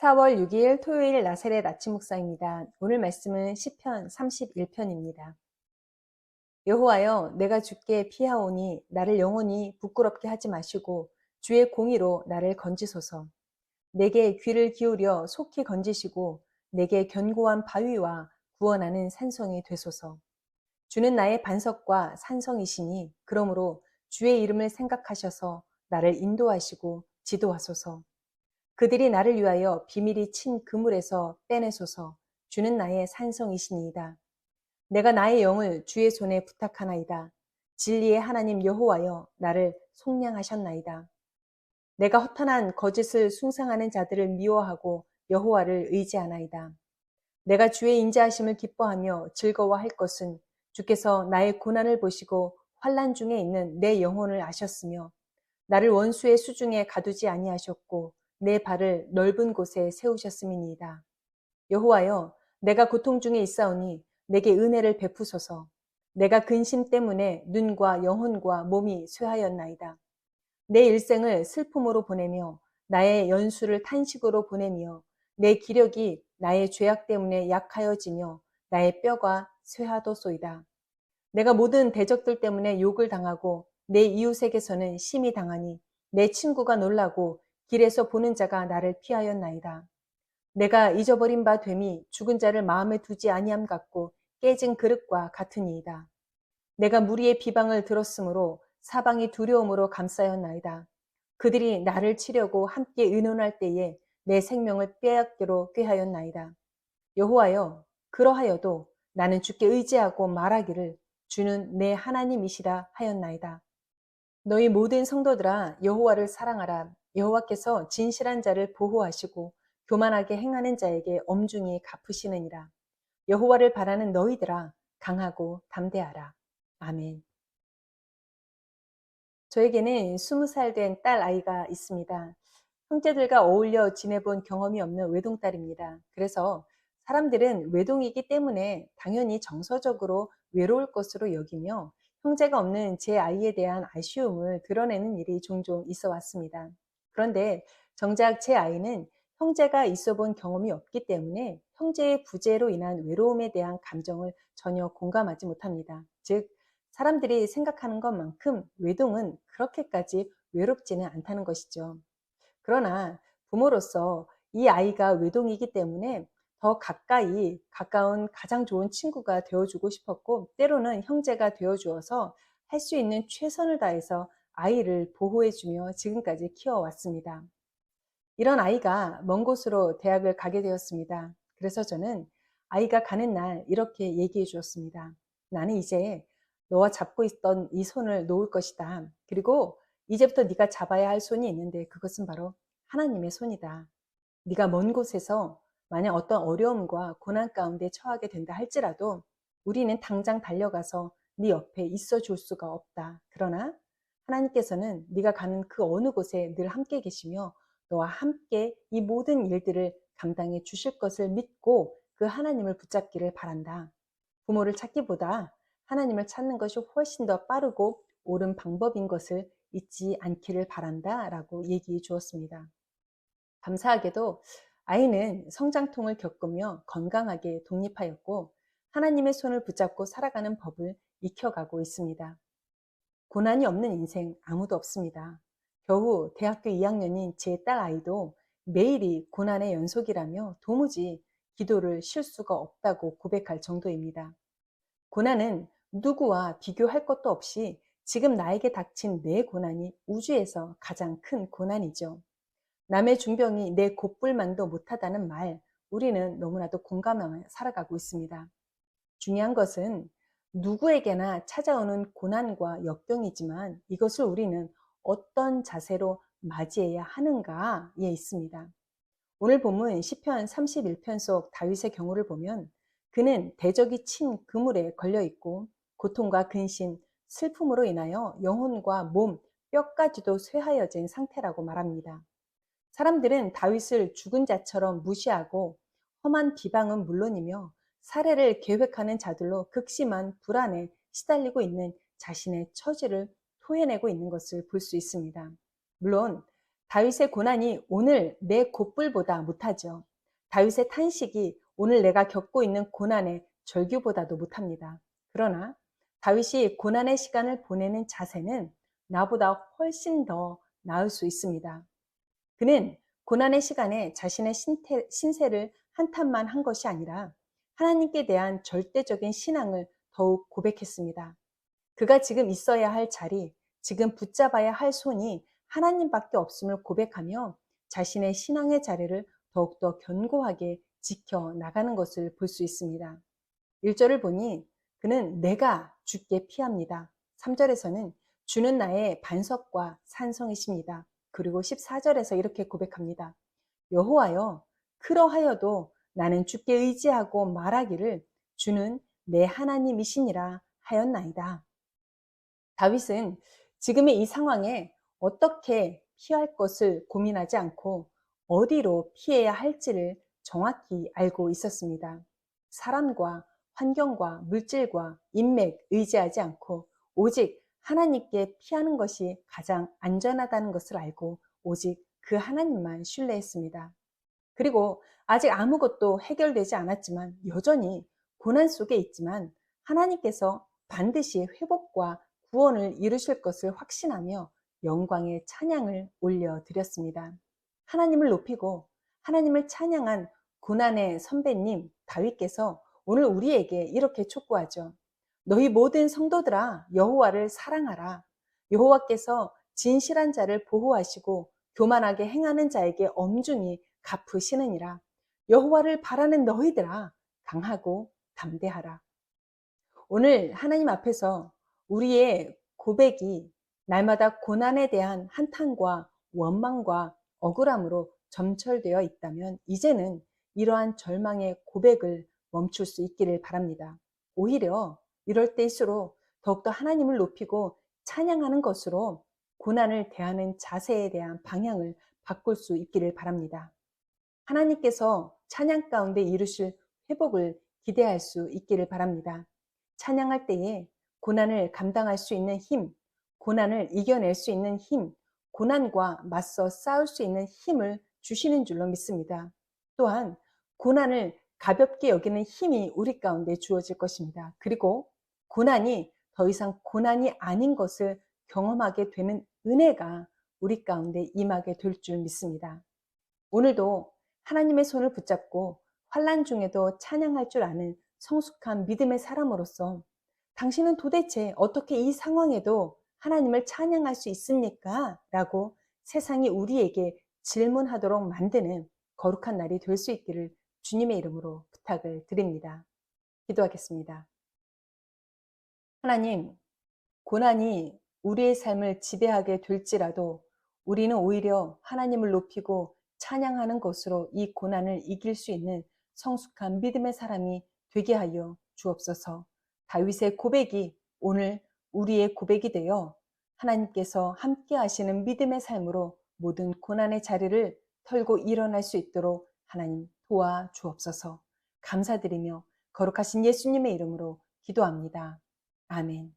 4월 6일 토요일 나사렛 아침 묵상입니다. 오늘 말씀은 시편 31편입니다. 여호와여, 내가 주께 피하오니 나를 영원히 부끄럽게 하지 마시고 주의 공의로 나를 건지소서. 내게 귀를 기울여 속히 건지시고 내게 견고한 바위와 구원하는 산성이 되소서. 주는 나의 반석과 산성이시니 그러므로 주의 이름을 생각하셔서 나를 인도하시고 지도하소서. 그들이 나를 위하여 비밀이 친 그물에서 빼내소서. 주는 나의 산성이시니이다. 내가 나의 영을 주의 손에 부탁하나이다. 진리의 하나님 여호와여, 나를 속량하셨나이다. 내가 허탄한 거짓을 숭상하는 자들을 미워하고 여호와를 의지하나이다. 내가 주의 인자하심을 기뻐하며 즐거워할 것은 주께서 나의 고난을 보시고 환난 중에 있는 내 영혼을 아셨으며 나를 원수의 수중에 가두지 아니하셨고 내 발을 넓은 곳에 세우셨음이니이다. 여호와여, 내가 고통 중에 있사오니 내게 은혜를 베푸소서. 내가 근심 때문에 눈과 영혼과 몸이 쇠하였나이다. 내 일생을 슬픔으로 보내며 나의 연수를 탄식으로 보내며 내 기력이 나의 죄악 때문에 약하여지며 나의 뼈가 쇠하도소이다. 내가 모든 대적들 때문에 욕을 당하고 내 이웃에게서는 심히 당하니 내 친구가 놀라고 길에서 보는 자가 나를 피하였나이다. 내가 잊어버린 바 됨이 죽은 자를 마음에 두지 아니함 같고 깨진 그릇과 같으니이다. 내가 무리의 비방을 들었으므로 사방이 두려움으로 감싸였나이다. 그들이 나를 치려고 함께 의논할 때에 내 생명을 빼앗기로 꾀하였나이다. 여호와여, 그러하여도 나는 주께 의지하고 말하기를 주는 내 하나님이시라 하였나이다. 너희 모든 성도들아, 여호와를 사랑하라. 여호와께서 진실한 자를 보호하시고 교만하게 행하는 자에게 엄중히 갚으시느니라. 여호와를 바라는 너희들아, 강하고 담대하라. 아멘. 저에게는 20살 된 딸 아이가 있습니다. 형제들과 어울려 지내본 경험이 없는 외동딸입니다. 그래서 사람들은 외동이기 때문에 당연히 정서적으로 외로울 것으로 여기며 형제가 없는 제 아이에 대한 아쉬움을 드러내는 일이 종종 있어 왔습니다. 그런데 정작 제 아이는 형제가 있어 본 경험이 없기 때문에 형제의 부재로 인한 외로움에 대한 감정을 전혀 공감하지 못합니다. 즉, 사람들이 생각하는 것만큼 외동은 그렇게까지 외롭지는 않다는 것이죠. 그러나 부모로서 이 아이가 외동이기 때문에 더 가까운 가장 좋은 친구가 되어주고 싶었고, 때로는 형제가 되어주어서 할 수 있는 최선을 다해서 아이를 보호해주며 지금까지 키워왔습니다. 이런 아이가 먼 곳으로 대학을 가게 되었습니다. 그래서 저는 아이가 가는 날 이렇게 얘기해 주었습니다. 나는 이제 너와 잡고 있던 이 손을 놓을 것이다. 그리고 이제부터 네가 잡아야 할 손이 있는데 그것은 바로 하나님의 손이다. 네가 먼 곳에서 만약 어떤 어려움과 고난 가운데 처하게 된다 할지라도 우리는 당장 달려가서 네 옆에 있어 줄 수가 없다. 그러나 하나님께서는 네가 가는 그 어느 곳에 늘 함께 계시며 너와 함께 이 모든 일들을 감당해 주실 것을 믿고 그 하나님을 붙잡기를 바란다. 부모를 찾기보다 하나님을 찾는 것이 훨씬 더 빠르고 옳은 방법인 것을 잊지 않기를 바란다 라고 얘기해 주었습니다. 감사하게도 아이는 성장통을 겪으며 건강하게 독립하였고 하나님의 손을 붙잡고 살아가는 법을 익혀가고 있습니다. 고난이 없는 인생 아무도 없습니다. 겨우 대학교 2학년인 제 딸 아이도 매일이 고난의 연속이라며 도무지 기도를 쉴 수가 없다고 고백할 정도입니다. 고난은 누구와 비교할 것도 없이 지금 나에게 닥친 내 고난이 우주에서 가장 큰 고난이죠. 남의 중병이 내 곱불만도 못하다는 말, 우리는 너무나도 공감하며 살아가고 있습니다. 중요한 것은 누구에게나 찾아오는 고난과 역경이지만 이것을 우리는 어떤 자세로 맞이해야 하는가에 있습니다. 오늘 본문 시편 31편 속 다윗의 경우를 보면 그는 대적이 친 그물에 걸려 있고 고통과 근심, 슬픔으로 인하여 영혼과 몸, 뼈까지도 쇠하여진 상태라고 말합니다. 사람들은 다윗을 죽은 자처럼 무시하고 험한 비방은 물론이며 살해를 계획하는 자들로 극심한 불안에 시달리고 있는 자신의 처지를 토해내고 있는 것을 볼 수 있습니다. 물론 다윗의 고난이 오늘 내 곧불보다 못하죠. 다윗의 탄식이 오늘 내가 겪고 있는 고난의 절규보다도 못합니다. 그러나 다윗이 고난의 시간을 보내는 자세는 나보다 훨씬 더 나을 수 있습니다. 그는 고난의 시간에 자신의 신세를 한탄만 한 것이 아니라 하나님께 대한 절대적인 신앙을 더욱 고백했습니다. 그가 지금 있어야 할 자리, 지금 붙잡아야 할 손이 하나님밖에 없음을 고백하며 자신의 신앙의 자리를 더욱더 견고하게 지켜 나가는 것을 볼 수 있습니다. 1절을 보니 그는 내가 주께 피합니다. 3절에서는 주는 나의 반석과 산성이십니다. 그리고 14절에서 이렇게 고백합니다. 여호와여, 그러하여도 나는 주께 의지하고 말하기를 주는 내 하나님이시니라 하였나이다. 다윗은 지금의 이 상황에 어떻게 피할 것을 고민하지 않고 어디로 피해야 할지를 정확히 알고 있었습니다. 사람과 환경과 물질과 인맥 의지하지 않고 오직 하나님께 피하는 것이 가장 안전하다는 것을 알고 오직 그 하나님만 신뢰했습니다. 그리고 아직 아무것도 해결되지 않았지만 여전히 고난 속에 있지만 하나님께서 반드시 회복과 구원을 이루실 것을 확신하며 영광의 찬양을 올려드렸습니다. 하나님을 높이고 하나님을 찬양한 고난의 선배님 다윗께서 오늘 우리에게 이렇게 촉구하죠. 너희 모든 성도들아 여호와를 사랑하라. 여호와께서 진실한 자를 보호하시고 교만하게 행하는 자에게 엄중히 갚으시느니라. 여호와를 바라는 너희들아 강하고 담대하라. 오늘 하나님 앞에서 우리의 고백이 날마다 고난에 대한 한탄과 원망과 억울함으로 점철되어 있다면 이제는 이러한 절망의 고백을 멈출 수 있기를 바랍니다. 오히려 이럴 때일수록 더욱더 하나님을 높이고 찬양하는 것으로 고난을 대하는 자세에 대한 방향을 바꿀 수 있기를 바랍니다. 하나님께서 찬양 가운데 이루실 회복을 기대할 수 있기를 바랍니다. 찬양할 때에 고난을 감당할 수 있는 힘, 고난을 이겨낼 수 있는 힘, 고난과 맞서 싸울 수 있는 힘을 주시는 줄로 믿습니다. 또한 고난을 가볍게 여기는 힘이 우리 가운데 주어질 것입니다. 그리고 고난이 더 이상 고난이 아닌 것을 경험하게 되는 은혜가 우리 가운데 임하게 될 줄 믿습니다. 오늘도 하나님의 손을 붙잡고 환난 중에도 찬양할 줄 아는 성숙한 믿음의 사람으로서 당신은 도대체 어떻게 이 상황에도 하나님을 찬양할 수 있습니까? 라고 세상이 우리에게 질문하도록 만드는 거룩한 날이 될 수 있기를 주님의 이름으로 부탁을 드립니다. 기도하겠습니다. 하나님, 고난이 우리의 삶을 지배하게 될지라도 우리는 오히려 하나님을 높이고 찬양하는 것으로 이 고난을 이길 수 있는 성숙한 믿음의 사람이 되게 하여 주옵소서. 다윗의 고백이 오늘 우리의 고백이 되어 하나님께서 함께 하시는 믿음의 삶으로 모든 고난의 자리를 털고 일어날 수 있도록 하나님 도와 주옵소서. 감사드리며 거룩하신 예수님의 이름으로 기도합니다. 아멘.